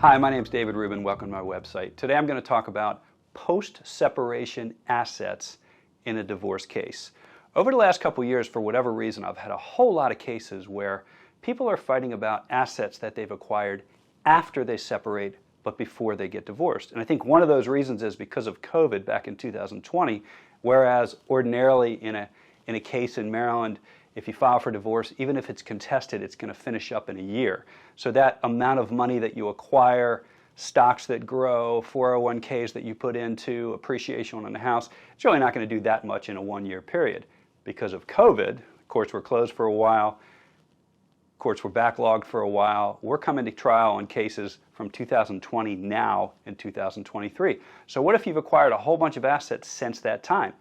Hi, my name is David Ruben. Welcome to my website. Today I'm going to talk about post-separation assets in a divorce case. Over the last couple years, for whatever reason, I've had a whole lot of cases where people are fighting about assets that they've acquired after they separate but before they get divorced. And I think one of those reasons is because of COVID back in 2020, whereas ordinarily in a case in Maryland, if you file for divorce, even if it's contested, it's going to finish up in a year. So that amount of money that you acquire, stocks that grow, 401ks that you put into, appreciation on the house, it's really not going to do that much in a one-year period. Because of COVID, courts were closed for a while, courts were backlogged for a while. We're coming to trial on cases from 2020 now in 2023. So what if you've acquired a whole bunch of assets since that time?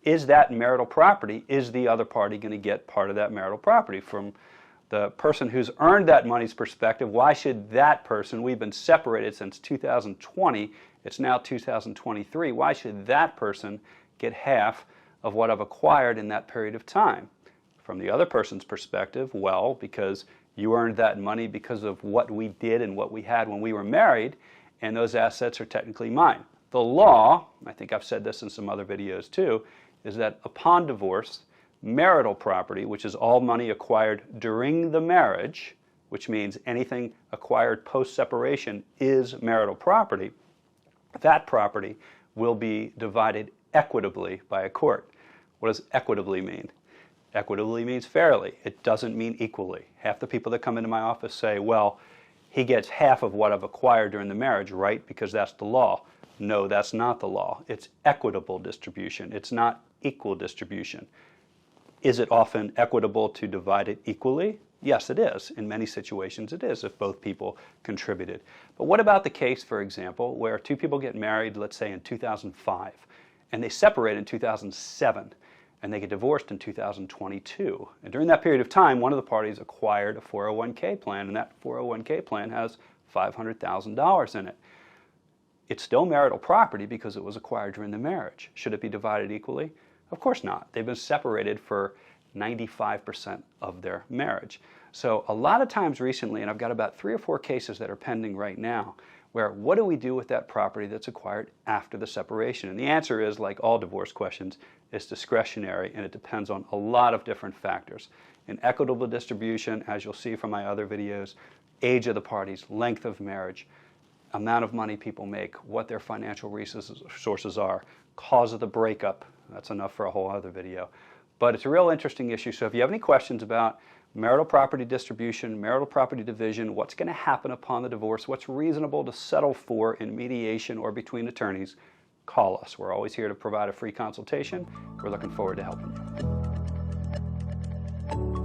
Is that marital property? Is the other party going to get part of that marital property? From the person who's earned that money's perspective, why should that person, we've been separated since 2020, it's now 2023, why should that person get half of what I've acquired in that period of time? From the other person's perspective, well, because you earned that money because of what we did and what we had when we were married, and those assets are technically mine. The law, I think I've said this in some other videos too, is that upon divorce, marital property, which is all money acquired during the marriage, which means anything acquired post-separation is marital property, that property will be divided equitably by a court. What does equitably mean? Equitably means fairly. It doesn't mean equally. Half the people that come into my office say, well, he gets half of what I've acquired during the marriage, right? Because that's the law. No, that's not the law. It's equitable distribution. It's not equal distribution. Is it often equitable to divide it equally? Yes, it is. In many situations it is if both people contributed. But what about the case, for example, where two people get married, let's say in 2005, and they separate in 2007, and they get divorced in 2022. And during that period of time, one of the parties acquired a 401k plan, and that 401k plan has $500,000 in it. It's still marital property because it was acquired during the marriage. Should it be divided equally? Of course not. They've been separated for 95% of their marriage. So a lot of times recently, and I've got about 3 or 4 cases that are pending right now, where what do we do with that property that's acquired after the separation? And the answer is, like all divorce questions, it's discretionary and it depends on a lot of different factors. In equitable distribution, as you'll see from my other videos, age of the parties, length of marriage, amount of money people make, what their financial resources are, cause of the breakup. That's enough for a whole other video. But it's a real interesting issue. So if you have any questions about marital property distribution, marital property division, what's going to happen upon the divorce, what's reasonable to settle for in mediation or between attorneys, call us. We're always here to provide a free consultation. We're looking forward to helping you.